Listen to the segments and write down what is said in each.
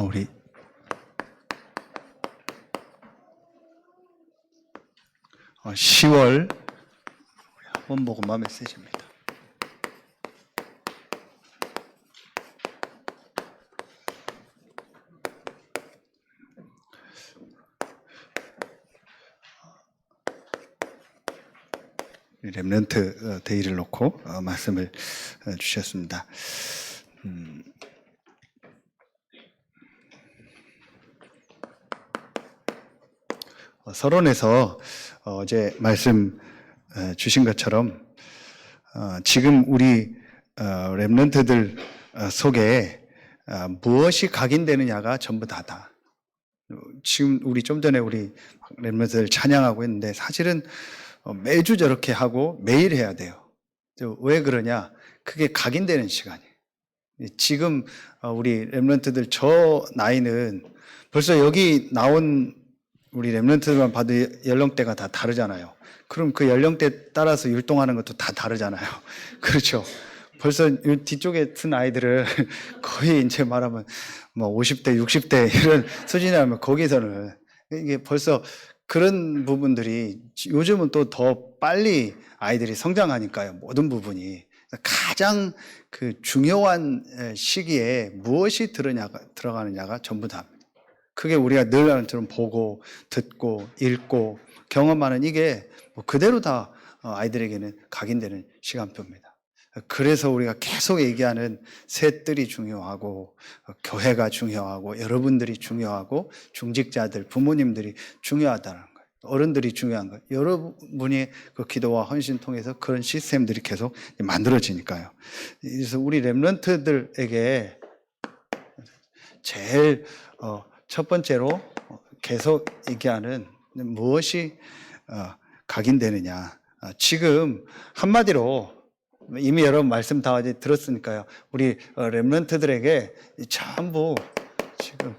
우리 10월 원복음화 메시지입니다. 렘넌트 데이를 놓고 말씀을 주셨습니다. 서론에서 어제 말씀 주신 것처럼 지금 우리 렘넌트들 속에 무엇이 각인되느냐가 전부 다다. 지금 우리 좀 전에 우리 렘넌트들 찬양하고 있는데 사실은 매주 저렇게 하고 매일 해야 돼요. 왜 그러냐? 그게 각인되는 시간이에요. 지금 우리 렘넌트들 저 나이는 벌써 여기 나온 우리 렘넌트들만 봐도 연령대가 다 다르잖아요. 그럼 그 연령대 따라서 율동하는 것도 다 다르잖아요. 그렇죠. 벌써 뒤쪽에 든 아이들을 거의 이제 말하면 뭐 50대, 60대 이런 수준이라면 거기서는 이게 벌써 그런 부분들이 요즘은 또 더 빨리 아이들이 성장하니까요. 모든 부분이. 가장 그 중요한 시기에 무엇이 들어가느냐가 전부 다입니다. 그게 우리가 늘 하는 것처럼 보고, 듣고, 읽고, 경험하는 이게 그대로 다 아이들에게는 각인되는 시간표입니다. 그래서 우리가 계속 얘기하는 셋들이 중요하고, 교회가 중요하고, 여러분들이 중요하고, 중직자들, 부모님들이 중요하다는 거예요. 어른들이 중요한 거예요. 여러분이 그 기도와 헌신 통해서 그런 시스템들이 계속 만들어지니까요. 그래서 우리 렘넌트들에게 제일 첫 번째로 계속 얘기하는 무엇이 각인되느냐. 지금 한마디로 이미 여러분 말씀 다 들었으니까요. 우리 렘넌트들에게 전부 지금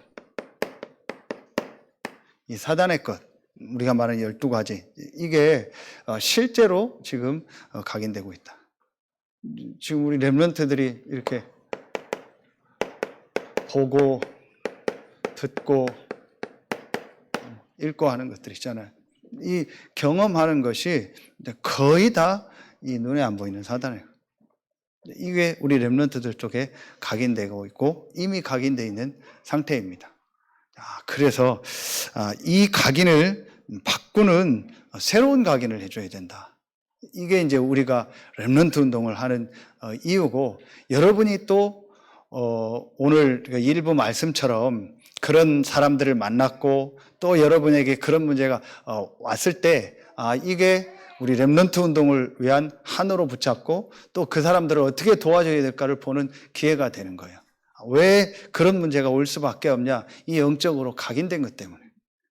이 사단의 것, 우리가 말하는 12가지, 이게 실제로 지금 각인되고 있다. 지금 우리 렘넌트들이 이렇게 보고, 듣고, 읽고 하는 것들 있잖아요. 이 경험하는 것이 거의 다 이 눈에 안 보이는 사단이에요. 이게 우리 렘넌트들 쪽에 각인되고 있고 이미 각인되어 있는 상태입니다. 그래서 이 각인을 바꾸는 새로운 각인을 해줘야 된다. 이게 이제 우리가 렘넌트 운동을 하는 이유고, 여러분이 또 오늘 일부 말씀처럼 그런 사람들을 만났고 또 여러분에게 그런 문제가 왔을 때 이게 우리 렘넌트 운동을 위한 한으로 붙잡고 또 그 사람들을 어떻게 도와줘야 될까를 보는 기회가 되는 거예요. 왜 그런 문제가 올 수밖에 없냐? 이 영적으로 각인된 것 때문에.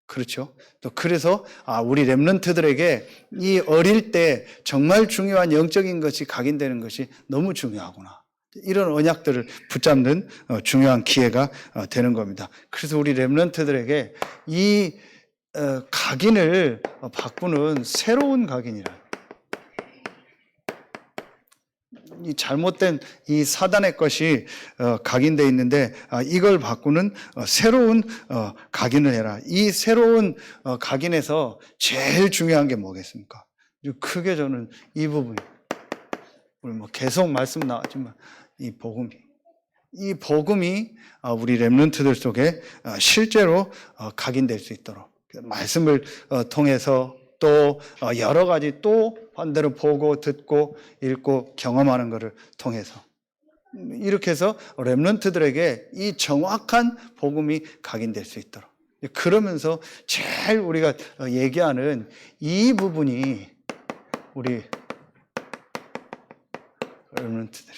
그렇죠? 또 그래서 우리 렘넌트들에게 이 어릴 때 정말 중요한 영적인 것이 각인되는 것이 너무 중요하구나. 이런 언약들을 붙잡는 중요한 기회가 되는 겁니다. 그래서 우리 렘넌트들에게 이 각인을 바꾸는 새로운 각인이라. 이 잘못된 이 사단의 것이 각인되어 있는데 이걸 바꾸는 새로운 각인을 해라. 이 새로운 각인에서 제일 중요한 게 뭐겠습니까? 크게 저는 이 부분, 우리 계속 말씀 나왔지만 이 복음이 우리 렘넌트들 속에 실제로 각인될 수 있도록 말씀을 통해서 또 여러 가지 또 반대로 보고 듣고 읽고 경험하는 것을 통해서 이렇게 해서 렘넌트들에게 이 정확한 복음이 각인될 수 있도록, 그러면서 제일 우리가 얘기하는 이 부분이 우리 렘넌트들이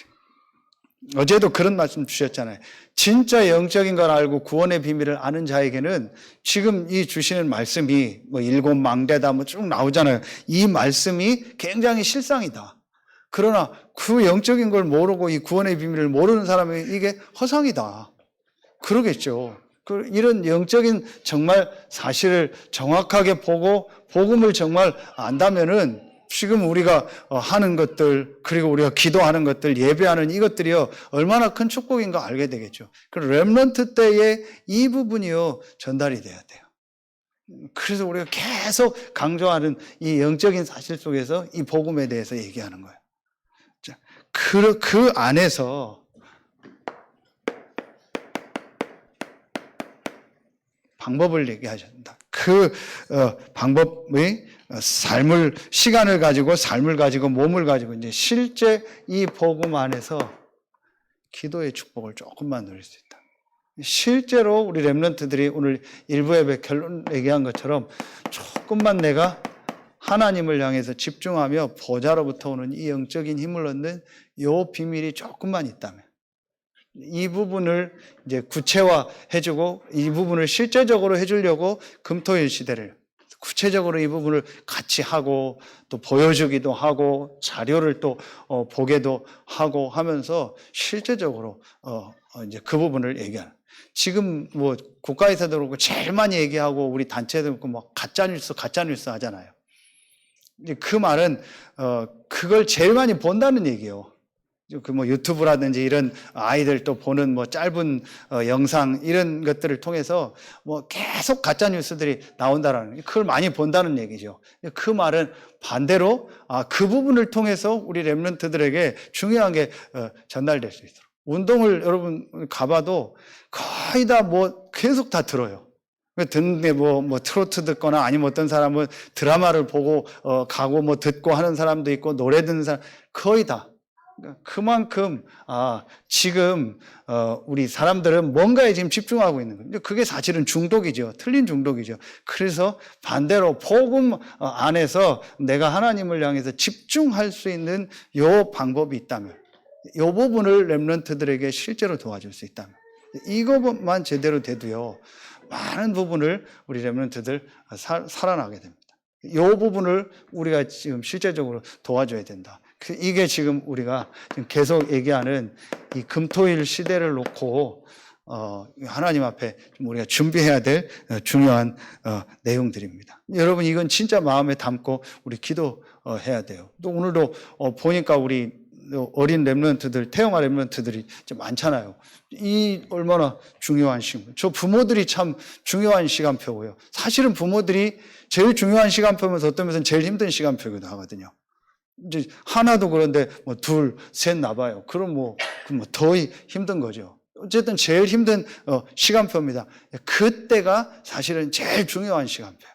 어제도 그런 말씀 주셨잖아요. 진짜 영적인 걸 알고 구원의 비밀을 아는 자에게는 지금 이 주시는 말씀이 일곱 망대다 쭉 나오잖아요. 이 말씀이 굉장히 실상이다. 그러나 그 영적인 걸 모르고 이 구원의 비밀을 모르는 사람이 이게 허상이다. 그러겠죠. 이런 영적인 정말 사실을 정확하게 보고 복음을 정말 안다면은 지금 우리가 하는 것들, 그리고 우리가 기도하는 것들, 예배하는 이것들이요, 얼마나 큰 축복인가 알게 되겠죠. 그리고 렘넌트 때에 이 부분이요, 전달이 돼야 돼요. 그래서 우리가 계속 강조하는 이 영적인 사실 속에서 이 복음에 대해서 얘기하는 거예요. 자, 그 안에서 방법을 얘기하신다. 그 방법의 시간을 가지고, 삶을 가지고, 몸을 가지고, 이제 실제 이 복음 안에서 기도의 축복을 조금만 누릴 수 있다. 실제로 우리 렘넌트들이 오늘 일부 예배 결론 얘기한 것처럼 조금만 내가 하나님을 향해서 집중하며 보좌로부터 오는 이 영적인 힘을 얻는 요 비밀이 조금만 있다면, 이 부분을 이제 구체화해주고 이 부분을 실제적으로 해주려고 금토일 시대를 구체적으로 이 부분을 같이 하고 또 보여주기도 하고 자료를 또 보게도 하고 하면서 실제적으로 이제 그 부분을 얘기하는. 지금 뭐 국가에서도 그렇고 제일 많이 얘기하고 우리 단체도 그렇고 뭐 가짜 뉴스 하잖아요. 이제 그 말은 그걸 제일 많이 본다는 얘기예요. 그 뭐 유튜브라든지 이런 아이들 또 보는 뭐 짧은 영상 이런 것들을 통해서 뭐 계속 가짜 뉴스들이 나온다라는, 그걸 많이 본다는 얘기죠. 그 말은 반대로 그 부분을 통해서 우리 렘넌트들에게 중요한 게 전달될 수 있도록, 운동을 여러분 가봐도 거의 다 뭐 계속 다 들어요. 듣는데 뭐 트로트 듣거나 아니면 어떤 사람은 드라마를 보고 가고 뭐 듣고 하는 사람도 있고 노래 듣는 사람, 거의 다. 그만큼 지금 우리 사람들은 뭔가에 지금 집중하고 있는 거예요. 그게 사실은 중독이죠. 틀린 중독이죠. 그래서 반대로 복음 안에서 내가 하나님을 향해서 집중할 수 있는 요 방법이 있다면, 요 부분을 렘넌트들에게 실제로 도와줄 수 있다면, 이것만 제대로 돼도요, 많은 부분을 우리 렘넌트들 살아나게 됩니다. 요 부분을 우리가 지금 실제적으로 도와줘야 된다. 이게 지금 우리가 지금 계속 얘기하는 이 금토일 시대를 놓고 하나님 앞에 좀 우리가 준비해야 될 중요한 내용들입니다. 여러분, 이건 진짜 마음에 담고 우리 기도해야 돼요. 또 오늘도 보니까 우리 어린 렘넌트들, 태영아 렘넌트들이 좀 많잖아요. 이 얼마나 중요한 시간. 저 부모들이 참 중요한 시간표고요. 사실은 부모들이 제일 중요한 시간표면서 어떤 면에서는 제일 힘든 시간표이기도 하거든요. 이제 하나도 그런데 뭐 둘, 셋 나봐요. 그럼 더 힘든 거죠. 어쨌든 제일 힘든 시간표입니다. 그때가 사실은 제일 중요한 시간표예요.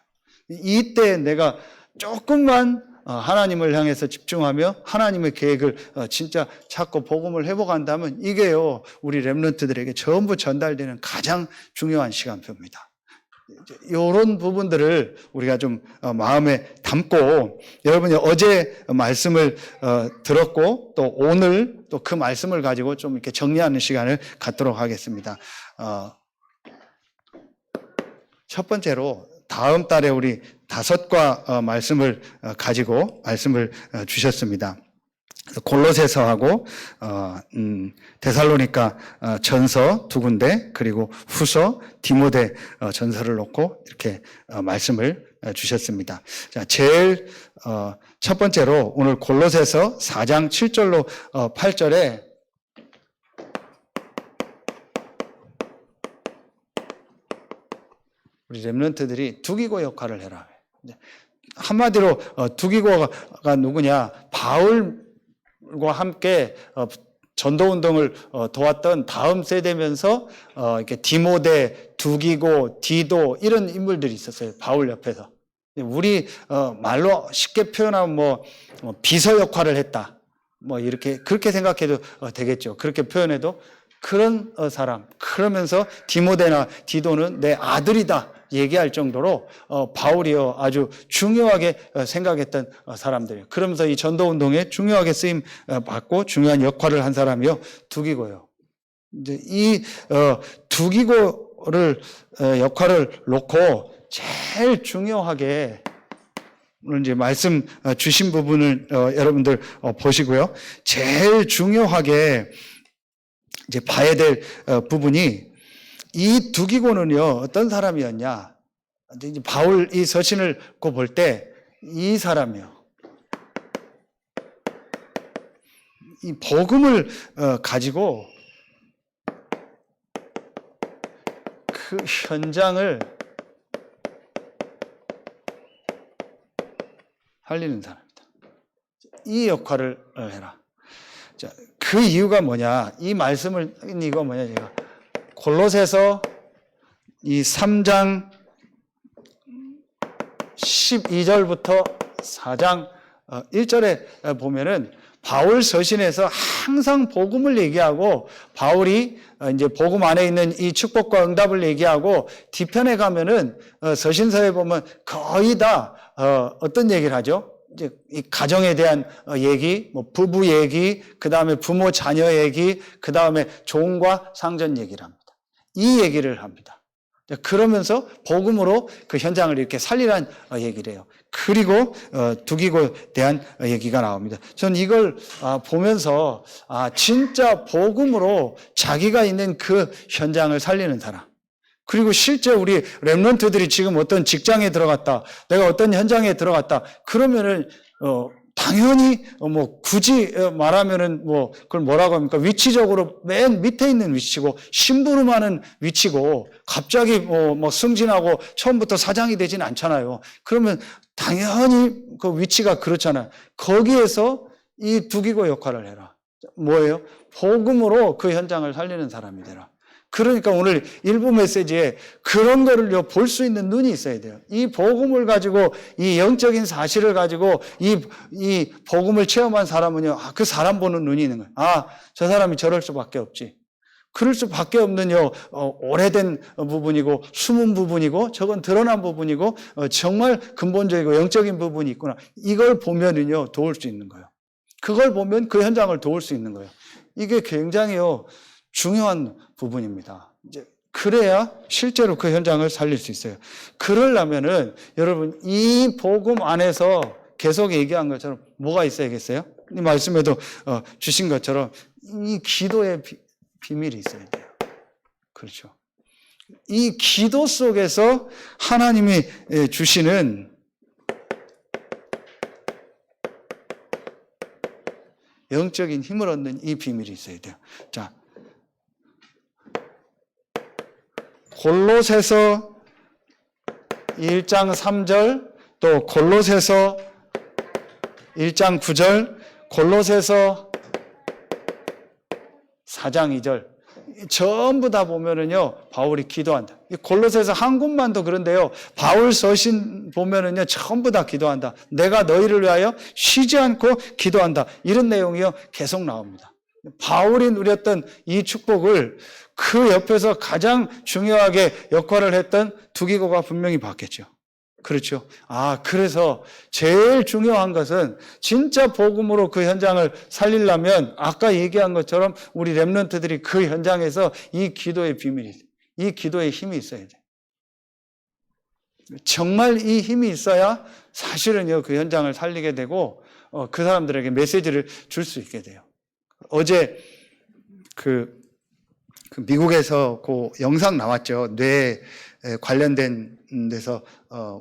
이때 내가 조금만 하나님을 향해서 집중하며 하나님의 계획을 진짜 찾고 복음을 회복한다면 이게요, 우리 렘넌트들에게 전부 전달되는 가장 중요한 시간표입니다. 이런 부분들을 우리가 좀 마음에 담고, 여러분이 어제 말씀을 들었고 또 오늘 또 그 말씀을 가지고 좀 이렇게 정리하는 시간을 갖도록 하겠습니다. 첫 번째로 다음 달에 우리 5과 말씀을 가지고 말씀을 주셨습니다. 골로새서하고 데살로니가 전서 2군데, 그리고 후서 디모데 전서를 놓고 이렇게 말씀을 주셨습니다. 자, 제일 첫 번째로 오늘 골로새서 4장 7절로 8절에 우리 렘넌트들이 두기고 역할을 해라. 한마디로 두기고가 누구냐? 바울과 함께 전도운동을 도왔던 다음 세대면서 이렇게 디모데, 두기고, 디도 이런 인물들이 있었어요. 바울 옆에서. 우리 말로 쉽게 표현하면 비서 역할을 했다. 이렇게 그렇게 생각해도 되겠죠. 그렇게 표현해도 그런 사람. 그러면서 디모데나 디도는 내 아들이다 얘기할 정도로 바울이요 아주 중요하게 생각했던 사람들이에요. 그러면서 이 전도운동에 중요하게 쓰임 받고 중요한 역할을 한 사람이요 두기고요. 이제 이 두기고를 역할을 놓고 제일 중요하게 오늘 이제 말씀 주신 부분을 여러분들 보시고요. 제일 중요하게 이제 봐야 될 부분이, 이 두기고는요 어떤 사람이었냐? 이제 바울 이 서신을 볼 때 이 사람이요. 이 복음을 가지고 그 현장을 살리는 사람이다. 이 역할을 해라. 자, 그 이유가 뭐냐? 이 말씀을 이유가 뭐냐? 제가 골로새서 이 3장 12절부터 4장 1절에 보면은 바울 서신에서 항상 복음을 얘기하고 바울이 이제 복음 안에 있는 이 축복과 응답을 얘기하고 뒤편에 가면은 서신서에 보면 거의 다 어떤 얘기를 하죠? 이제 이 가정에 대한 얘기, 뭐 부부 얘기, 그 다음에 부모 자녀 얘기, 그 다음에 종과 상전 얘기를 합니다. 이 얘기를 합니다. 그러면서 복음으로 그 현장을 이렇게 살리라는 얘기를 해요. 그리고 두기고에 대한 얘기가 나옵니다. 저는 이걸 보면서 진짜 복음으로 자기가 있는 그 현장을 살리는 사람, 그리고 실제 우리 렘넌트들이 지금 어떤 직장에 들어갔다, 내가 어떤 현장에 들어갔다, 그러면은 당연히 뭐 굳이 말하면은 뭐 그걸 뭐라고 합니까? 위치적으로 맨 밑에 있는 위치고 심부름하는 위치고 갑자기 뭐 승진하고 처음부터 사장이 되진 않잖아요. 그러면 당연히 그 위치가 그렇잖아요. 거기에서 이 두기고 역할을 해라. 뭐예요? 복음으로 그 현장을 살리는 사람이 되라. 그러니까 오늘 일부 메시지에 그런 거를 볼 수 있는 눈이 있어야 돼요. 이 복음을 가지고, 이 영적인 사실을 가지고 이 복음을 체험한 사람은요, 그 사람 보는 눈이 있는 거예요. 저 사람이 저럴 수밖에 없지. 그럴 수밖에 없는 오래된 부분이고 숨은 부분이고 저건 드러난 부분이고 정말 근본적이고 영적인 부분이 있구나. 이걸 보면은요, 도울 수 있는 거예요. 그걸 보면 그 현장을 도울 수 있는 거예요. 이게 굉장히요, 중요한 부분입니다. 이제 그래야 실제로 그 현장을 살릴 수 있어요. 그러려면은 여러분 이 복음 안에서 계속 얘기한 것처럼 뭐가 있어야겠어요? 이 말씀에도 주신 것처럼 이 기도의 비밀이 있어야 돼요. 그렇죠. 이 기도 속에서 하나님이 주시는 영적인 힘을 얻는 이 비밀이 있어야 돼요. 자, 골로새서 1장 3절, 또 골로새서 1장 9절, 골로새서 4장 2절, 전부 다 보면은요, 바울이 기도한다. 골로새서 한 군만도 그런데요, 바울 서신 보면은요, 전부 다 기도한다. 내가 너희를 위하여 쉬지 않고 기도한다. 이런 내용이요, 계속 나옵니다. 바울이 누렸던 이 축복을 그 옆에서 가장 중요하게 역할을 했던 두기고가 분명히 받겠죠. 그렇죠. 그래서 제일 중요한 것은 진짜 복음으로 그 현장을 살리려면 아까 얘기한 것처럼 우리 렘넌트들이 그 현장에서 이 기도의 비밀이, 이 기도의 힘이 있어야 돼. 정말 이 힘이 있어야 사실은요, 그 현장을 살리게 되고 그 사람들에게 메시지를 줄 수 있게 돼요. 어제 그 미국에서 그 영상 나왔죠. 뇌 관련된 데서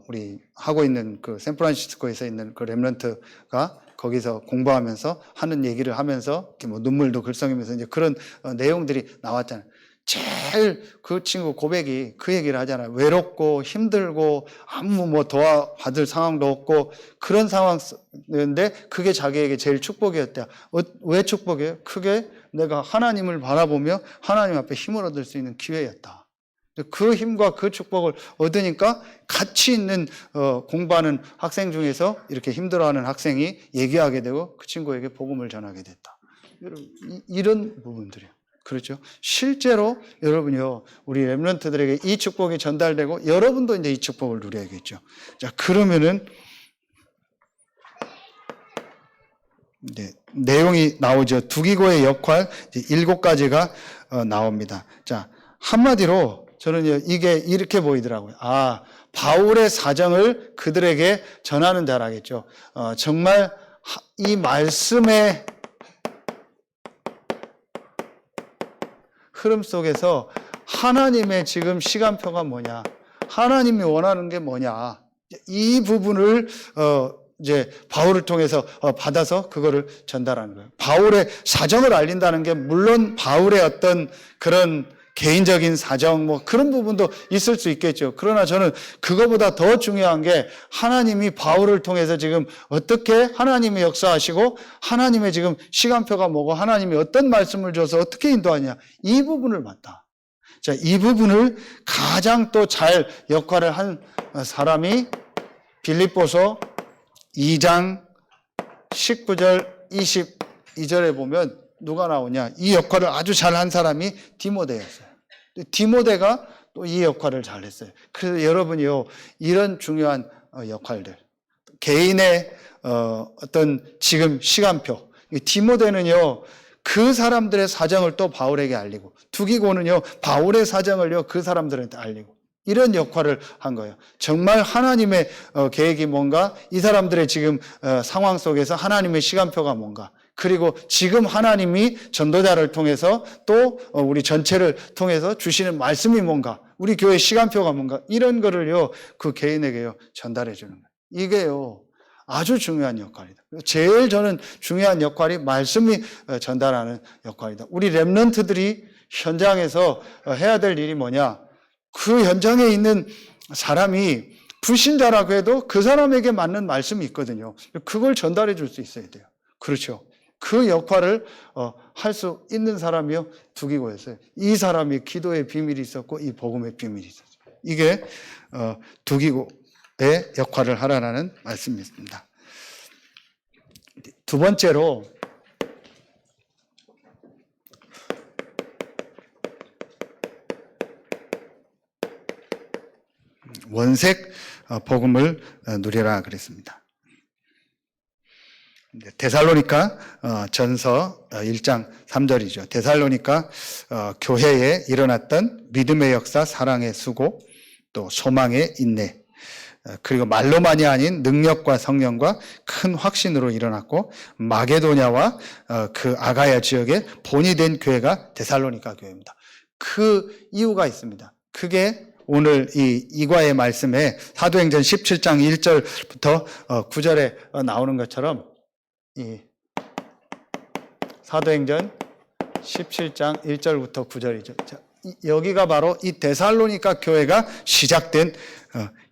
우리 하고 있는 그 샌프란시스코에서 있는 그 렘넌트가 거기서 공부하면서 하는 얘기를 하면서 뭐 눈물도 글썽이면서 이제 그런 내용들이 나왔잖아요. 제일 그 친구 고백이 그 얘기를 하잖아요. 외롭고 힘들고 아무 뭐 도와받을 상황도 없고 그런 상황인데 그게 자기에게 제일 축복이었대요. 왜 축복이에요? 그게 내가 하나님을 바라보며 하나님 앞에 힘을 얻을 수 있는 기회였다. 그 힘과 그 축복을 얻으니까 같이 있는 공부하는 학생 중에서 이렇게 힘들어하는 학생이 얘기하게 되고 그 친구에게 복음을 전하게 됐다. 여러분, 이런 부분들이에요. 그렇죠? 실제로 여러분이요, 우리 렘넌트들에게 이 축복이 전달되고 여러분도 이제 이 축복을 누려야겠죠. 자, 그러면은 네, 내용이 나오죠. 두기고의 역할 7가지가 나옵니다. 자, 한마디로 저는 이게 이렇게 보이더라고요. 바울의 사정을 그들에게 전하는 자라겠죠. 정말 이 말씀의 흐름 속에서 하나님의 지금 시간표가 뭐냐, 하나님이 원하는 게 뭐냐, 이 부분을 이제 바울을 통해서 받아서 그거를 전달하는 거예요. 바울의 사정을 알린다는 게 물론 바울의 어떤 그런 개인적인 사정 뭐 그런 부분도 있을 수 있겠죠. 그러나 저는 그거보다 더 중요한 게 하나님이 바울을 통해서 지금 어떻게 하나님이 역사하시고 하나님의 지금 시간표가 뭐고 하나님이 어떤 말씀을 줘서 어떻게 인도하냐 이 부분을 봤다. 자, 이 부분을 가장 또 잘 역할을 한 사람이 빌립보서 2장 19절 22절에 보면 누가 나오냐? 이 역할을 아주 잘한 사람이 디모데였어요. 디모데가 또 이 역할을 잘했어요. 그래서 여러분이요, 이런 중요한 역할들, 개인의 어떤 지금 시간표, 디모데는요, 그 사람들의 사정을 또 바울에게 알리고, 두기고는요, 바울의 사정을요, 그 사람들한테 알리고, 이런 역할을 한 거예요. 정말 하나님의 계획이 뭔가, 이 사람들의 지금 상황 속에서 하나님의 시간표가 뭔가, 그리고 지금 하나님이 전도자를 통해서 또 우리 전체를 통해서 주시는 말씀이 뭔가, 우리 교회 시간표가 뭔가, 이런 거를요, 그 개인에게요, 전달해 주는 거예요. 이게요, 아주 중요한 역할이다. 제일 저는 중요한 역할이 말씀이 전달하는 역할이다. 우리 렘넌트들이 현장에서 해야 될 일이 뭐냐? 그 현장에 있는 사람이 불신자라고 해도 그 사람에게 맞는 말씀이 있거든요. 그걸 전달해 줄 수 있어야 돼요. 그렇죠. 그 역할을 할 수 있는 사람이요, 두기고였어요. 이 사람이 기도의 비밀이 있었고 이 복음의 비밀이 있었어요. 이게 두기고의 역할을 하라는 말씀입니다. 두 번째로 원색 복음을 누리라 그랬습니다. 데살로니가 전서 1장 3절이죠. 데살로니가 교회에 일어났던 믿음의 역사, 사랑의 수고, 또 소망의 인내, 그리고 말로만이 아닌 능력과 성령과 큰 확신으로 일어났고 마게도냐와 그 아가야 지역에 본이 된 교회가 데살로니가 교회입니다. 그 이유가 있습니다. 그게 오늘 이 이과의 말씀에 사도행전 17장 1절부터 9절에 나오는 것처럼 이 사도행전 17장 1절부터 9절이죠. 자, 여기가 바로 이 데살로니가 교회가 시작된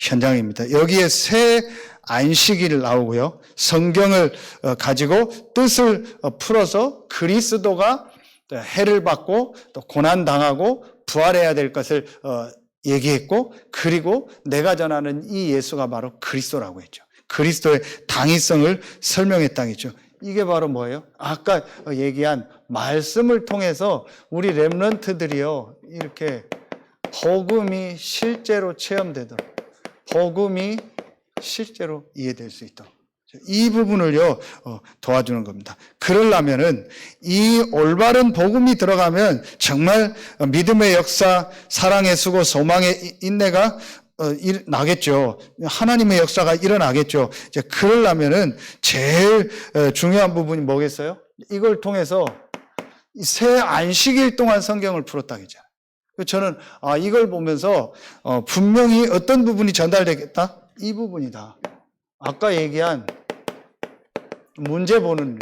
현장입니다. 여기에 새 안식일 나오고요. 성경을 가지고 뜻을 풀어서 그리스도가 해를 받고 또 고난당하고 부활해야 될 것을 얘기했고, 그리고 내가 전하는 이 예수가 바로 그리스도라고 했죠. 그리스도의 당위성을 설명했다고 했죠. 이게 바로 뭐예요? 아까 얘기한 말씀을 통해서 우리 렘넌트들이요, 이렇게 복음이 실제로 체험되도록, 복음이 실제로 이해될 수 있도록 이 부분을요 도와주는 겁니다. 그러려면은 이 올바른 복음이 들어가면 정말 믿음의 역사, 사랑의 수고, 소망의 인내가 나겠죠. 하나님의 역사가 일어나겠죠. 이제 그러려면은 제일 중요한 부분이 뭐겠어요? 이걸 통해서 새 안식일 동안 성경을 풀었다 그랬잖아요. 저는 이걸 보면서 분명히 어떤 부분이 전달되겠다? 이 부분이다. 아까 얘기한 문제 보는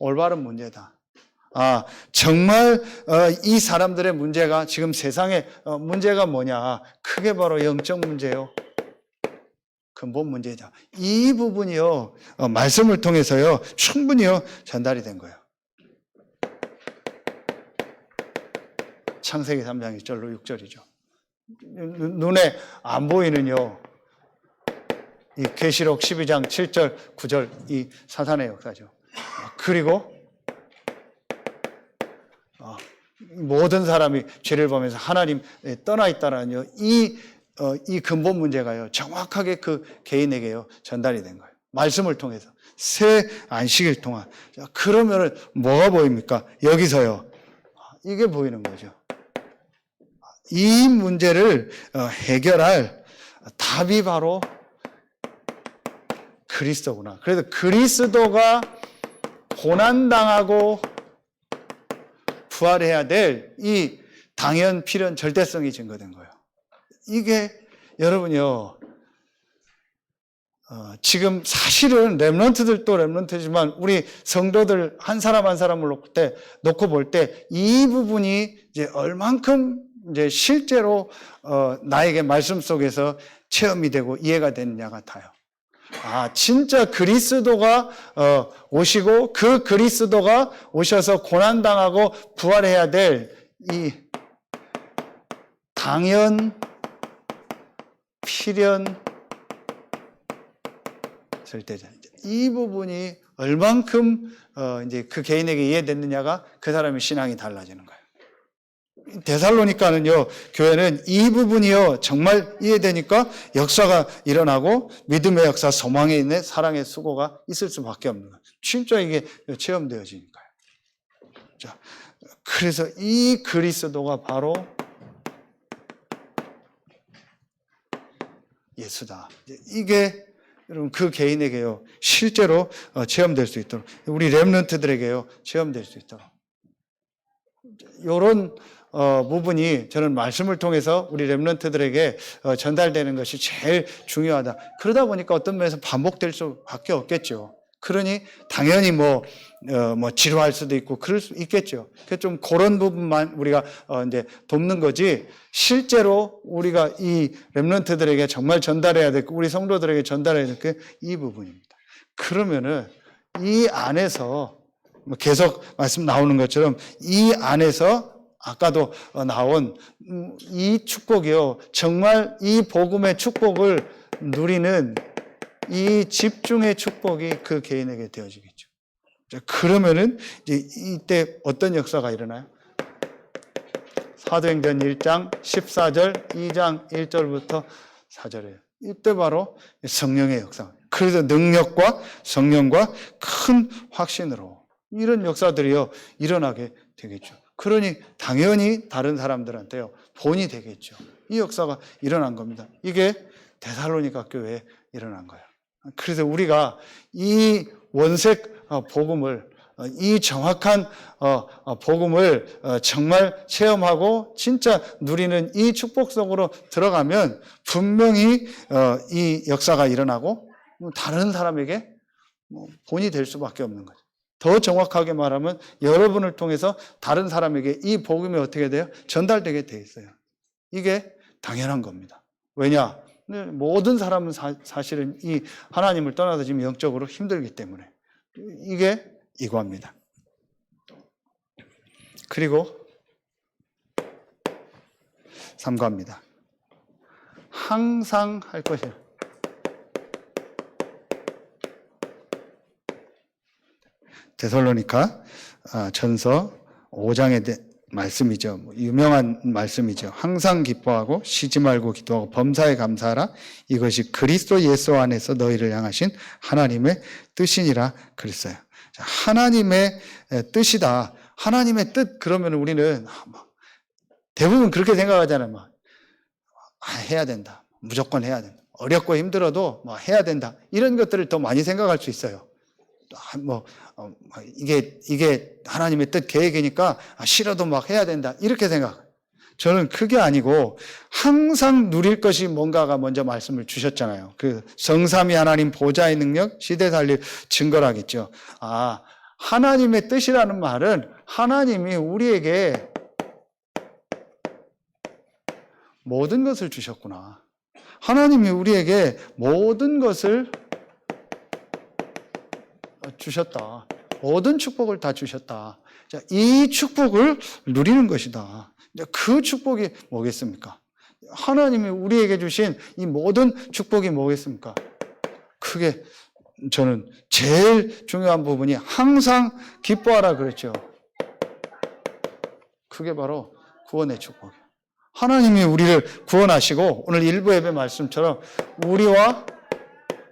올바른 문제다. 정말 이 사람들의 문제가 지금 세상의 문제가 뭐냐? 크게 바로 영적 문제요. 근본 문제다. 이 부분이요, 말씀을 통해서요, 충분히요, 전달이 된 거예요. 창세기 3장 1절로 6절이죠. 눈에 안 보이는요, 이 계시록 12장 7절, 9절, 이 사탄의 역사죠. 그리고 모든 사람이 죄를 범해서 하나님 떠나 있다라는 이 근본 문제가요, 정확하게 그 개인에게요, 전달이 된 거예요. 말씀을 통해서. 새 안식일 동안. 그러면은 뭐가 보입니까? 여기서요. 이게 보이는 거죠. 이 문제를 해결할 답이 바로 그리스도구나. 그래서 그리스도가 고난당하고 부활해야 될 이 당연, 필연, 절대성이 증거된 거예요. 이게 여러분요, 지금 사실은 렘넌트들도 렘넌트지만 우리 성도들 한 사람 한 사람을 놓고 볼 때 이 부분이 이제 얼만큼 이제 실제로 나에게 말씀 속에서 체험이 되고 이해가 되느냐 같아요. 진짜 그리스도가 오시고 그 그리스도가 오셔서 고난당하고 부활해야 될 이 당연, 필연, 절대자. 이 부분이 얼만큼 이제 그 개인에게 이해됐느냐가 그 사람의 신앙이 달라지는 거예요. 데살로니가는요, 교회는 이 부분이요, 정말 이해되니까 역사가 일어나고 믿음의 역사, 소망에 있는 사랑의 수고가 있을 수밖에 없는 거예요. 진짜 이게 체험되어지니까요. 자, 그래서 이 그리스도가 바로 예수다. 이게 여러분 그 개인에게요, 실제로 체험될 수 있도록, 우리 렘넌트들에게요, 체험될 수 있도록. 이런 부분이 저는 말씀을 통해서 우리 렘넌트들에게 전달되는 것이 제일 중요하다. 그러다 보니까 어떤 면에서 반복될 수밖에 없겠죠. 그러니 당연히 뭐 지루할 수도 있고 그럴 수 있겠죠. 그래서 좀 그런 부분만 우리가 이제 돕는 거지. 실제로 우리가 이 렘넌트들에게 정말 전달해야 될, 우리 성도들에게 전달해야 될 게 이 부분입니다. 그러면은 이 안에서 계속 말씀 나오는 것처럼 이 안에서 아까도 나온 이 축복이요, 정말 이 복음의 축복을 누리는 이 집중의 축복이 그 개인에게 되어지겠죠. 그러면은 이제 이때 어떤 역사가 일어나요? 사도행전 1장 14절, 2장 1절부터 4절이에요. 이때 바로 성령의 역사. 그래서 능력과 성령과 큰 확신으로 이런 역사들이요, 일어나게 되겠죠. 그러니 당연히 다른 사람들한테요, 본이 되겠죠. 이 역사가 일어난 겁니다. 이게 데살로니가 교회에 일어난 거예요. 그래서 우리가 이 원색 복음을, 이 정확한 복음을 정말 체험하고 진짜 누리는 이 축복 속으로 들어가면 분명히 이 역사가 일어나고 다른 사람에게 본이 될 수밖에 없는 거죠. 더 정확하게 말하면 여러분을 통해서 다른 사람에게 이 복음이 어떻게 돼요? 전달되게 돼 있어요. 이게 당연한 겁니다. 왜냐? 모든 사람은 사실은 이 하나님을 떠나서 지금 영적으로 힘들기 때문에 이게 이거입니다. 그리고 3과입니다. 항상 할 것이요. 데살로니가 전서 5장의 말씀이죠. 유명한 말씀이죠. 항상 기뻐하고 쉬지 말고 기도하고 범사에 감사하라. 이것이 그리스도 예수 안에서 너희를 향하신 하나님의 뜻이니라 그랬어요. 하나님의 뜻이다. 하나님의 뜻, 그러면 우리는 대부분 그렇게 생각하잖아요. 해야 된다. 무조건 해야 된다. 어렵고 힘들어도 해야 된다. 이런 것들을 더 많이 생각할 수 있어요. 이게 하나님의 뜻 계획이니까 싫어도 해야 된다. 이렇게 생각. 저는 그게 아니고 항상 누릴 것이 뭔가가 먼저 말씀을 주셨잖아요. 그 성삼위 하나님 보좌의 능력, 시대 살릴 증거라겠죠. 하나님의 뜻이라는 말은 하나님이 우리에게 모든 것을 주셨구나. 하나님이 우리에게 모든 것을 주셨다. 모든 축복을 다 주셨다. 자, 이 축복을 누리는 것이다. 그 축복이 뭐겠습니까? 하나님이 우리에게 주신 이 모든 축복이 뭐겠습니까? 그게 저는 제일 중요한 부분이 항상 기뻐하라 그랬죠. 그게 바로 구원의 축복이에요. 하나님이 우리를 구원하시고 오늘 일부 예배 말씀처럼 우리와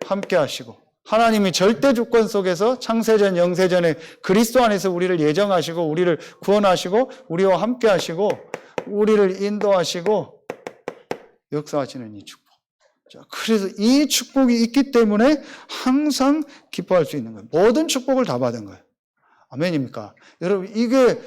함께 하시고 하나님이 절대 주권 속에서 창세전 영세전에 그리스도 안에서 우리를 예정하시고 우리를 구원하시고 우리와 함께 하시고 우리를 인도하시고 역사하시는 이 축복. 자, 그래서 이 축복이 있기 때문에 항상 기뻐할 수 있는 거예요. 모든 축복을 다 받은 거예요. 아멘입니까? 여러분, 이게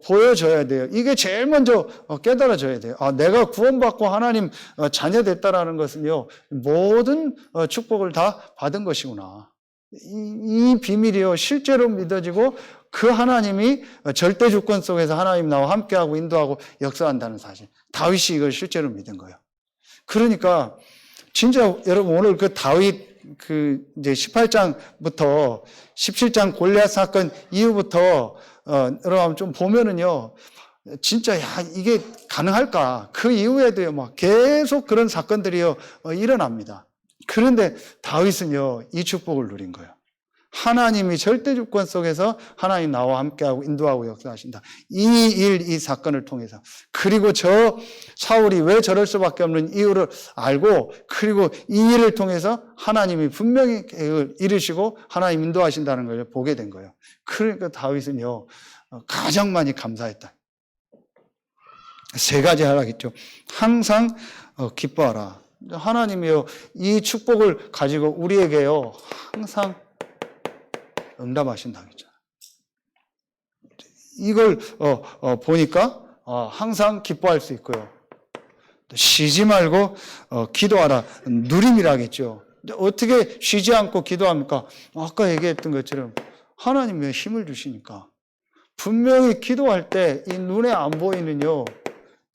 보여줘야 돼요. 이게 제일 먼저 깨달아져야 돼요. 내가 구원받고 하나님 자녀 됐다라는 것은요, 모든 축복을 다 받은 것이구나. 이 비밀이요, 실제로 믿어지고 그 하나님이 절대 주권 속에서 하나님 나와 함께하고 인도하고 역사한다는 사실. 다윗이 이걸 실제로 믿은 거예요. 그러니까 진짜 여러분 오늘 그 다윗 이제 18장부터 17장 골리앗 사건 이후부터 여러분 좀 보면은요, 진짜 이게 가능할까? 그 이후에도요, 막 계속 그런 사건들이요 일어납니다. 그런데 다윗은요, 이 축복을 누린 거예요. 하나님이 절대 주권 속에서 하나님 나와 함께하고 인도하고 역사하신다. 이 사건을 통해서. 그리고 저 사울이 왜 저럴 수밖에 없는 이유를 알고, 그리고 이 일을 통해서 하나님이 분명히 계획을 이루시고 하나님 인도하신다는 걸 보게 된 거예요. 그러니까 다윗은요, 가장 많이 감사했다. 세 가지 하라겠죠. 항상 기뻐하라. 하나님이요, 이 축복을 가지고 우리에게요, 항상 응답하신다고 했잖아요. 이걸 보니까 항상 기뻐할 수 있고요. 쉬지 말고 기도하라. 누림이라겠죠. 어떻게 쉬지 않고 기도합니까? 아까 얘기했던 것처럼 하나님이 힘을 주시니까. 분명히 기도할 때 이 눈에 안 보이는요,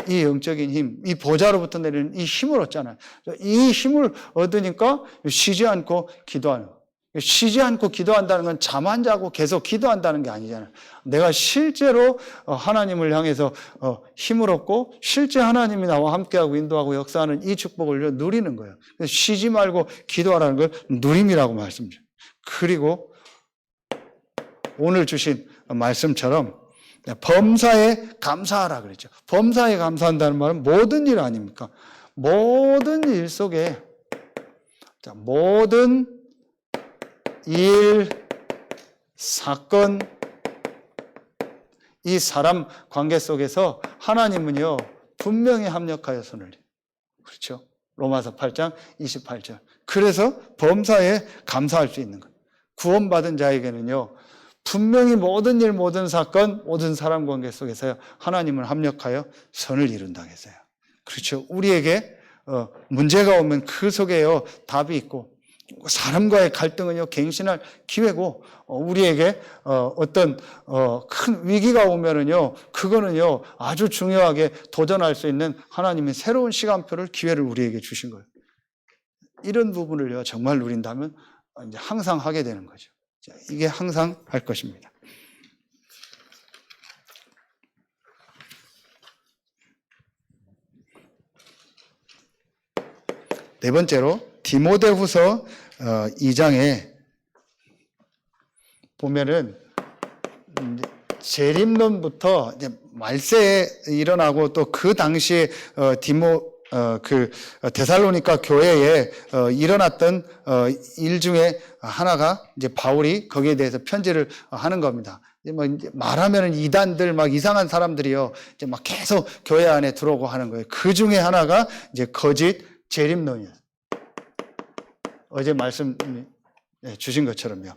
이 영적인 힘, 이 보좌로부터 내리는 이 힘을 얻잖아요. 이 힘을 얻으니까 쉬지 않고 기도하는 거예요. 쉬지 않고 기도한다는 건 잠 안 자고 계속 기도한다는 게 아니잖아요. 내가 실제로 하나님을 향해서 힘을 얻고 실제 하나님이 나와 함께하고 인도하고 역사하는 이 축복을 누리는 거예요. 쉬지 말고 기도하라는 걸 누림이라고 말씀드려요. 그리고 오늘 주신 말씀처럼 범사에 감사하라 그랬죠. 범사에 감사한다는 말은 모든 일 아닙니까? 모든 일 속에 모든 일, 사건, 이 사람 관계 속에서 하나님은요, 분명히 합력하여 손을. 그렇죠? 로마서 8장 28절. 그래서 범사에 감사할 수 있는 것. 구원받은 자에게는요, 분명히 모든 일, 모든 사건, 모든 사람 관계 속에서 하나님을 합력하여 선을 이룬다고 했어요. 그렇죠? 우리에게 문제가 오면 그 속에요, 답이 있고, 사람과의 갈등은요, 갱신할 기회고, 우리에게 어떤 큰 위기가 오면은요, 그거는요, 아주 중요하게 도전할 수 있는 하나님의 새로운 시간표를, 기회를 우리에게 주신 거예요. 이런 부분을요, 정말 누린다면 이제 항상 하게 되는 거죠. 이게 항상 할 것입니다. 네 번째로 디모데후서 2장에 보면은 재림론부터 이제 말세에 일어나고 또 그 당시에 데살로니가 교회에 일어났던 일 중에 하나가 이제 바울이 거기에 대해서 편지를 하는 겁니다. 이제 말하면은 이단들 막 이상한 사람들이요, 이제 막 계속 교회 안에 들어오고 하는 거예요. 그 중에 하나가 이제 거짓 재림론이에요. 어제 말씀 주신 것처럼요.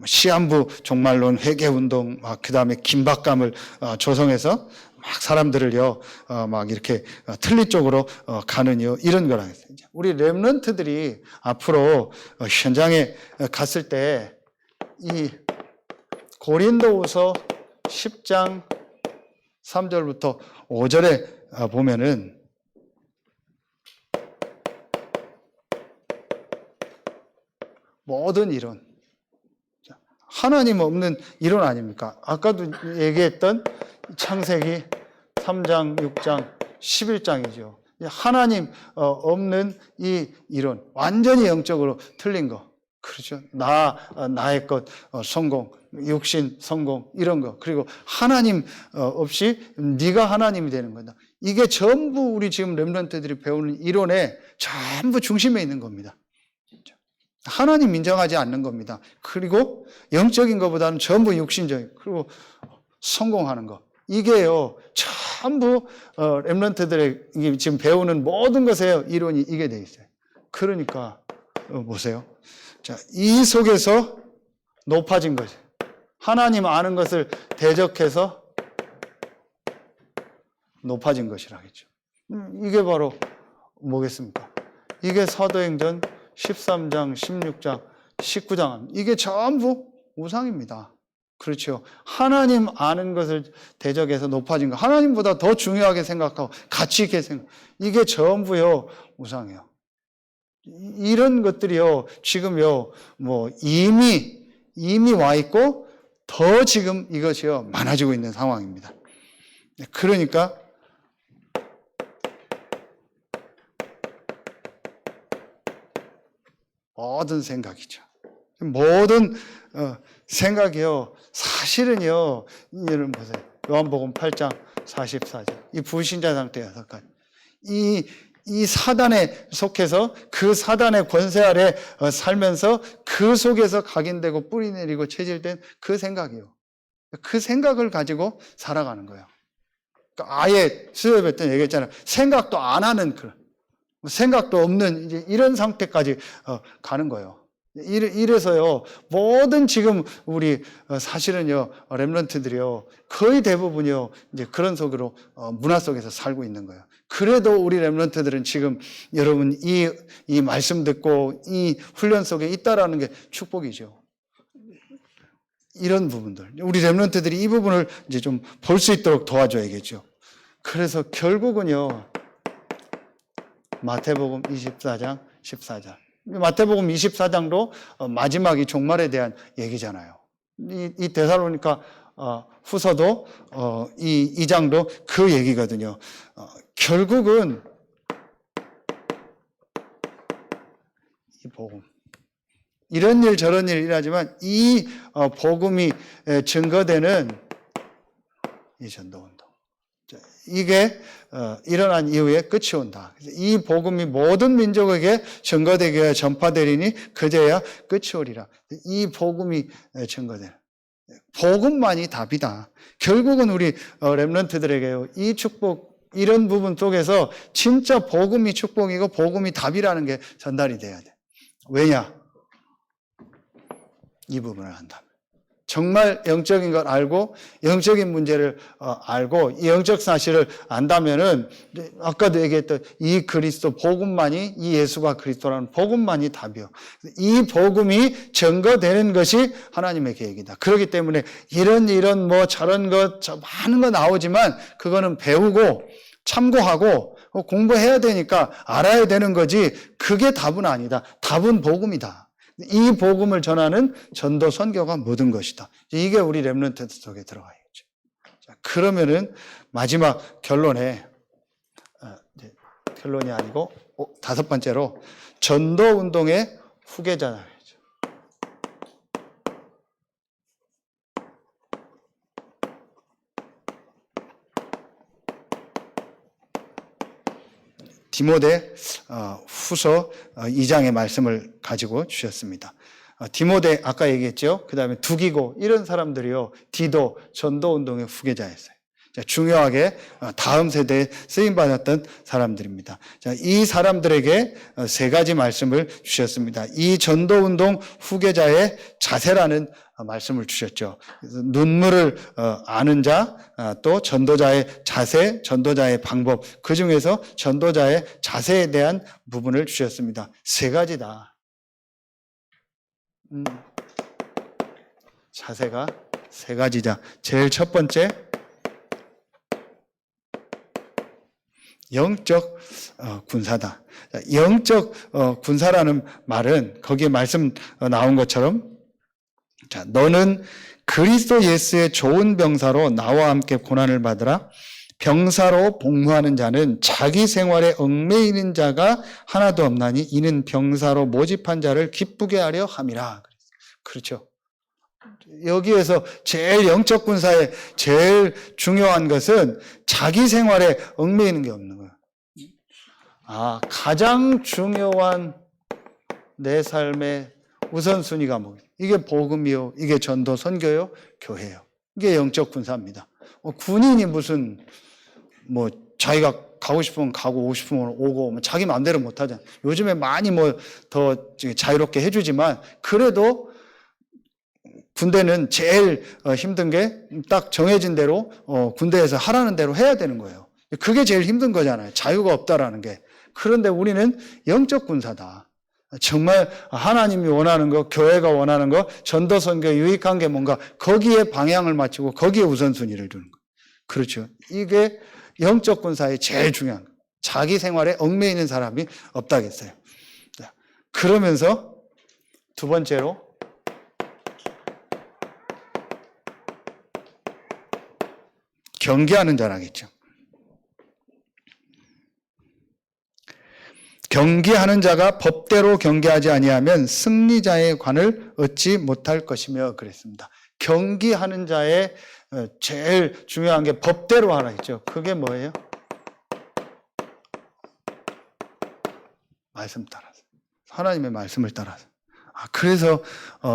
시한부 종말론, 회개운동, 그 다음에 긴박감을 조성해서 막 사람들을요, 막 이렇게 틀린 쪽으로 가는요, 이런 거라겠어요. 우리 렘넌트들이 앞으로 현장에 갔을 때 이 고린도후서 10장 3절부터 5절에 보면은 모든 이론, 하나님 없는 이론 아닙니까? 아까도 얘기했던 창세기 3장, 6장, 11장이죠. 하나님 없는 이 이론, 완전히 영적으로 틀린 거. 그렇죠? 나의 것, 성공, 육신, 성공, 이런 거. 그리고 하나님 없이 네가 하나님이 되는 거다. 이게 전부 우리 지금 렘넌트들이 배우는 이론의 전부 중심에 있는 겁니다. 하나님 인정하지 않는 겁니다. 그리고 영적인 것보다는 전부 육신적인, 그리고 성공하는 거. 이게요, 전부 렘넌트들이 지금 배우는 모든 것에 이론이 이게 돼 있어요. 그러니까 보세요. 자, 이 속에서 높아진 거죠. 하나님 아는 것을 대적해서 높아진 것이라겠죠. 이게 바로 뭐겠습니까? 이게 사도행전 13장, 16장, 19장 이게 전부 우상입니다. 그렇죠. 하나님 아는 것을 대적해서 높아진 것, 하나님보다 더 중요하게 생각하고 가치 있게 생각, 이게 전부요 우상이에요. 이런 것들이요 지금요 뭐 이미 와 있고 더 지금 이것이요 많아지고 있는 상황입니다. 그러니까 모든 생각이죠. 모든 생각이요 사실은요 여러분 보세요. 요한복음 8장 44절 이 불신자 상태 6가지 이 사단에 속해서 그 사단의 권세 아래 살면서 그 속에서 각인되고 뿌리 내리고 체질된 그 생각이요. 그 생각을 가지고 살아가는 거예요. 그러니까 아예 수요일 때 얘기했잖아요. 생각도 안 하는 생각도 없는 이제 이런 상태까지 가는 거예요. 이래서요 모든 지금 우리 사실은요 렘넌트들이요 거의 대부분이요 이제 그런 속으로 문화 속에서 살고 있는 거예요. 그래도 우리 렘넌트들은 지금 여러분 이 말씀 듣고 이 훈련 속에 있다라는 게 축복이죠. 이런 부분들 우리 렘넌트들이 이 부분을 이제 좀 볼 수 있도록 도와줘야겠죠. 그래서 결국은요 마태복음 24장 14장 마태복음 24장도 마지막 이 종말에 대한 얘기잖아요. 이 데살로니가 후서도 이 장도 그 얘기거든요. 결국은 이 복음 이런 일 저런 일 일하지만 이 복음이 증거되는 이 전도운동 이게 일어난 이후에 끝이 온다. 이 복음이 모든 민족에게 증거되게 전파되리니 그제야 끝이 오리라. 이 복음이 증거되는 복음만이 답이다. 결국은 우리 렘넌트들에게요 이 축복 이런 부분 속에서 진짜 복음이 축복이고 복음이 답이라는 게 전달이 돼야 돼. 왜냐? 이 부분을 한다면 정말 영적인 걸 알고 영적인 문제를 알고 이 영적 사실을 안다면은 아까도 얘기했던 이 그리스도 복음만이 이 예수가 그리스도라는 복음만이 답이요. 이 복음이 증거되는 것이 하나님의 계획이다. 그렇기 때문에 이런 뭐 저런 것 많은 거 나오지만 그거는 배우고 참고하고 공부해야 되니까 알아야 되는 거지 그게 답은 아니다. 답은 복음이다. 이 복음을 전하는 전도 선교가 모든 것이다. 이게 우리 렘넌트 속에 들어가야겠죠. 자, 그러면은 마지막 결론이 아니고 5번째로 전도 운동의 후계자다. 디모데 후서 2장의 말씀을 가지고 주셨습니다. 디모데 아까 얘기했죠. 그 다음에 두기고 이런 사람들이요. 디도 전도운동의 후계자였어요. 자, 중요하게 다음 세대에 쓰임받았던 사람들입니다. 자, 이 사람들에게 3가지 말씀을 주셨습니다. 이 전도운동 후계자의 자세라는 말씀을 주셨죠. 눈물을 아는 자, 또 전도자의 자세, 전도자의 방법, 그 중에서 전도자의 자세에 대한 부분을 주셨습니다. 3가지다. 자세가 3가지자. 제일 첫 번째, 영적 군사다. 영적 군사라는 말은 거기에 말씀 나온 것처럼 자, 너는 그리스도 예수의 좋은 병사로 나와 함께 고난을 받으라. 병사로 복무하는 자는 자기 생활에 얽매이는 자가 하나도 없나니 이는 병사로 모집한 자를 기쁘게 하려 함이라. 그렇죠. 여기에서 제일 영적 군사의 제일 중요한 것은 자기 생활에 얽매이는 게 없는 거예요. 가장 중요한 내 삶의 우선순위가 뭐예요? 이게 복음이요, 이게 전도, 선교요, 교회요. 이게 영적 군사입니다. 군인이 무슨 자기가 가고 싶으면 가고 오고 싶으면 오고 자기 마음대로 못 하잖아요. 요즘에 많이 더 자유롭게 해주지만 그래도 군대는 제일 힘든 게 딱 정해진 대로 군대에서 하라는 대로 해야 되는 거예요. 그게 제일 힘든 거잖아요. 자유가 없다라는 게. 그런데 우리는 영적 군사다. 정말 하나님이 원하는 거, 교회가 원하는 거, 전도 선교에 유익한 게 뭔가 거기에 방향을 맞추고 거기에 우선순위를 두는 거. 그렇죠. 이게 영적 군사의 제일 중요한 거. 자기 생활에 얽매이는 사람이 없다겠어요. 그러면서 두 번째로 경계하는 자라겠죠. 경계하는 자가 법대로 경계하지 아니하면 승리자의 관을 얻지 못할 것이며 그랬습니다. 경계하는 자의 제일 중요한 게 법대로 하라 했죠. 그게 뭐예요? 말씀 따라서. 하나님의 말씀을 따라서. 그래서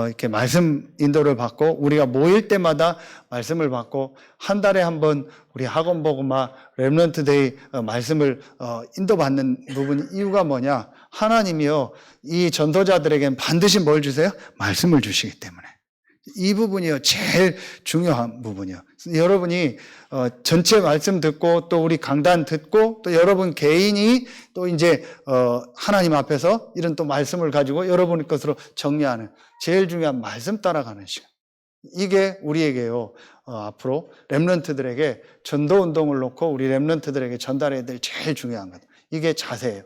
이렇게 말씀 인도를 받고 우리가 모일 때마다 말씀을 받고 한 달에 한 번 우리 학원 복음화 렘넌트 데이 말씀을 인도받는 부분 이유가 뭐냐? 하나님이요 이 전도자들에겐 반드시 뭘 주세요? 말씀을 주시기 때문에. 이 부분이요 제일 중요한 부분이요. 여러분이 전체 말씀 듣고 또 우리 강단 듣고 또 여러분 개인이 또 이제 하나님 앞에서 이런 또 말씀을 가지고 여러분 것으로 정리하는 제일 중요한 말씀 따라가는 시간. 이게 우리에게요 앞으로 렘넌트들에게 전도 운동을 놓고 우리 렘넌트들에게 전달해야 될 제일 중요한 것. 이게 자세예요.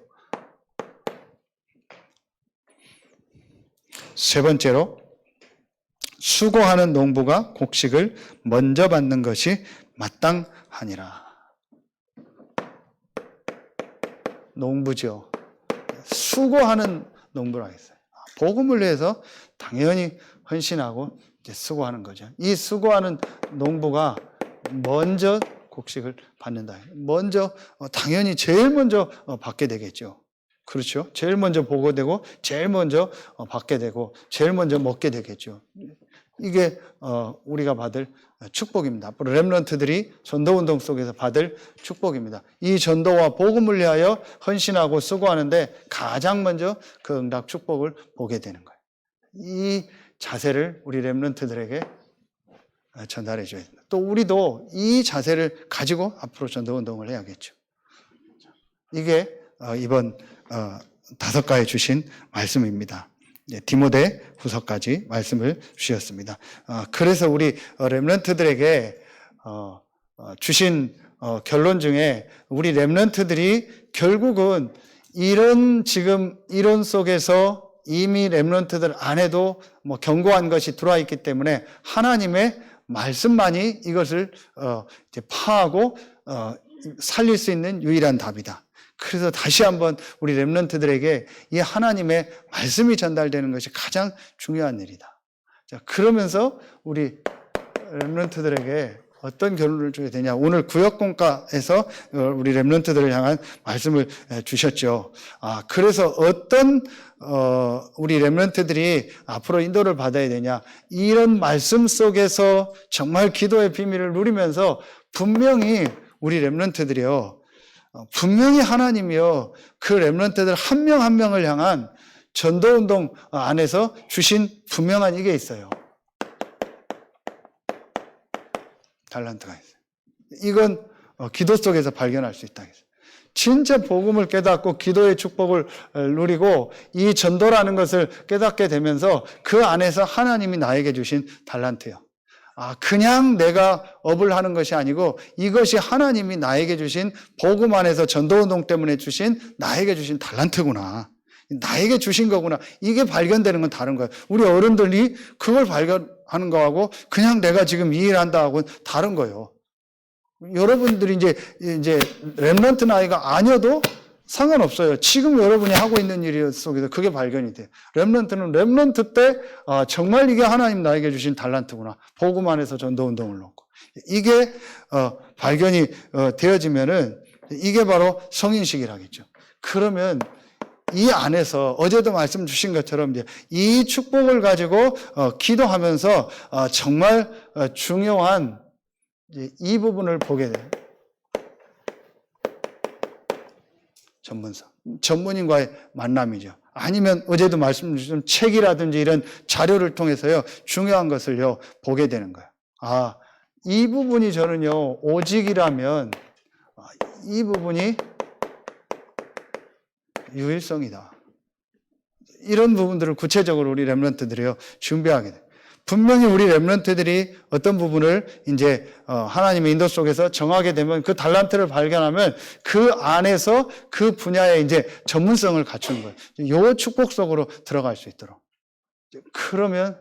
세 번째로 수고하는 농부가 곡식을 먼저 받는 것이 마땅하니라. 농부죠. 수고하는 농부라고 했어요. 복음을 위해서 당연히 헌신하고 이제 수고하는 거죠. 이 수고하는 농부가 먼저 곡식을 받는다. 먼저 당연히 제일 먼저 받게 되겠죠. 그렇죠. 제일 먼저 보고되고 제일 먼저 받게 되고 제일 먼저 먹게 되겠죠. 이게 우리가 받을 축복입니다. 앞으로 렘넌트들이 전도운동 속에서 받을 축복입니다. 이 전도와 복음을 위하여 헌신하고 수고하는데 가장 먼저 그 응답 축복을 보게 되는 거예요. 이 자세를 우리 렘넌트들에게 전달해 줘야 됩니다. 또 우리도 이 자세를 가지고 앞으로 전도운동을 해야겠죠. 이게 이번 5가에 주신 말씀입니다. 디모데 후서까지 말씀을 주셨습니다. 그래서 우리 렘넌트들에게 주신 결론 중에 우리 렘넌트들이 결국은 이런 지금 이론 속에서 이미 렘넌트들 안에도 뭐 견고한 것이 들어와 있기 때문에 하나님의 말씀만이 이것을 이제 파하고 살릴 수 있는 유일한 답이다. 그래서 다시 한번 우리 렘넌트들에게 이 하나님의 말씀이 전달되는 것이 가장 중요한 일이다. 자, 그러면서 우리 렘넌트들에게 어떤 결론을 주게 되냐. 오늘 구역공과에서 우리 렘넌트들을 향한 말씀을 주셨죠. 그래서 어떤 우리 렘넌트들이 앞으로 인도를 받아야 되냐. 이런 말씀 속에서 정말 기도의 비밀을 누리면서 분명히 우리 렘넌트들이요. 분명히 하나님이요 그 렘넌트들 한 명 한 명을 향한 전도운동 안에서 주신 분명한 이게 있어요. 달란트가 있어요. 이건 기도 속에서 발견할 수 있다. 진짜 복음을 깨닫고 기도의 축복을 누리고 이 전도라는 것을 깨닫게 되면서 그 안에서 하나님이 나에게 주신 달란트요. 그냥 내가 업을 하는 것이 아니고 이것이 하나님이 나에게 주신 복음 안에서 전도운동 때문에 주신 나에게 주신 달란트구나. 나에게 주신 거구나. 이게 발견되는 건 다른 거예요. 우리 어른들이 그걸 발견하는 거하고 그냥 내가 지금 이 일 한다 하고는 다른 거예요. 여러분들이 이제 렘넌트 나이가 아니어도 상관없어요. 지금 여러분이 하고 있는 일 속에서 그게 발견이 돼요. 렘넌트는 렘넌트 때 정말 이게 하나님 나에게 주신 달란트구나. 복음 안에서 전도운동을 놓고. 이게 발견이 되어지면은 이게 바로 성인식이라겠죠. 그러면 이 안에서 어제도 말씀 주신 것처럼 이제 이 축복을 가지고 기도하면서 정말 중요한 이 부분을 보게 돼요. 전문인과의 만남이죠. 아니면 어제도 말씀드린 책이라든지 이런 자료를 통해서요, 중요한 것을요, 보게 되는 거예요. 아, 이 부분이 저는요, 오직이라면 이 부분이 유일성이다. 이런 부분들을 구체적으로 우리 렘넌트들이요, 준비하게 돼요. 분명히 우리 렘넌트들이 어떤 부분을 이제 하나님의 인도 속에서 정하게 되면 그 달란트를 발견하면 그 안에서 그 분야에 이제 전문성을 갖추는 거예요. 요 축복 속으로 들어갈 수 있도록. 그러면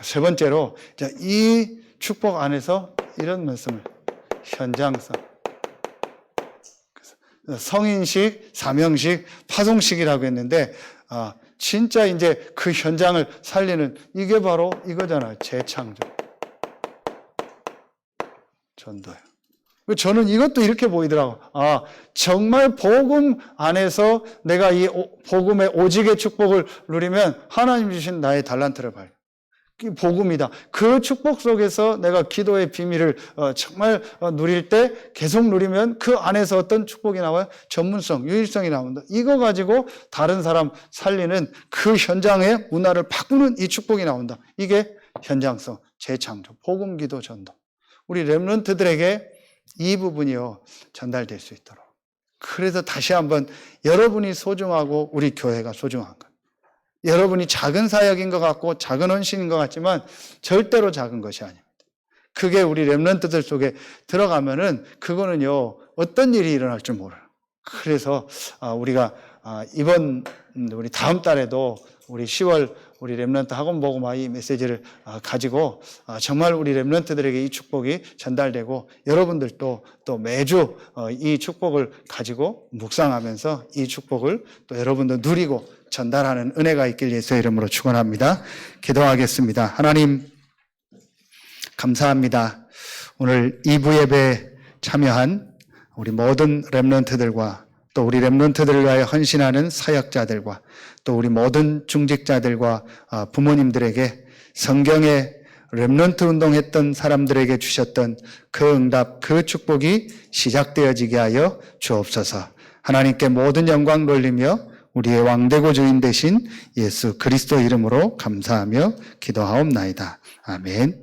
세 번째로 이 축복 안에서 이런 말씀을 현장성. 성인식, 사명식, 파송식이라고 했는데 진짜 이제 그 현장을 살리는 이게 바로 이거잖아요. 재창조. 전도요. 저는 이것도 이렇게 보이더라고요. 아, 정말 복음 안에서 내가 이 복음의 오직의 축복을 누리면 하나님 주신 나의 달란트를 발견. 복음이다. 그 축복 속에서 내가 기도의 비밀을 정말 누릴 때 계속 누리면 그 안에서 어떤 축복이 나와요? 전문성, 유일성이 나온다. 이거 가지고 다른 사람 살리는 그 현장의 문화를 바꾸는 이 축복이 나온다. 이게 현장성, 재창조, 복음, 기도, 전도. 우리 렘넌트들에게 이 부분이요, 전달될 수 있도록. 그래서 다시 한번 여러분이 소중하고 우리 교회가 소중한 것. 여러분이 작은 사역인 것 같고 작은 헌신인 것 같지만 절대로 작은 것이 아닙니다. 그게 우리 렘넌트들 속에 들어가면은 그거는요, 어떤 일이 일어날 줄 몰라요. 그래서 우리가 우리 다음 달에도 우리 10월 우리 렘넌트 학원 복음화 이 메시지를 가지고 정말 우리 렘넌트들에게 이 축복이 전달되고 여러분들도 또 매주 이 축복을 가지고 묵상하면서 이 축복을 또 여러분도 누리고 전달하는 은혜가 있길 예수의 이름으로 축원합니다. 기도하겠습니다. 하나님 감사합니다. 오늘 2부 예배에 참여한 우리 모든 렘넌트들과 또 우리 렘넌트들을 위하여 헌신하는 사역자들과 또 우리 모든 중직자들과 부모님들에게 성경에 렘넌트 운동했던 사람들에게 주셨던 그 응답, 그 축복이 시작되어지게 하여 주옵소서. 하나님께 모든 영광 돌리며 우리의 왕되고 주인 되신 예수 그리스도 이름으로 감사하며 기도하옵나이다. 아멘.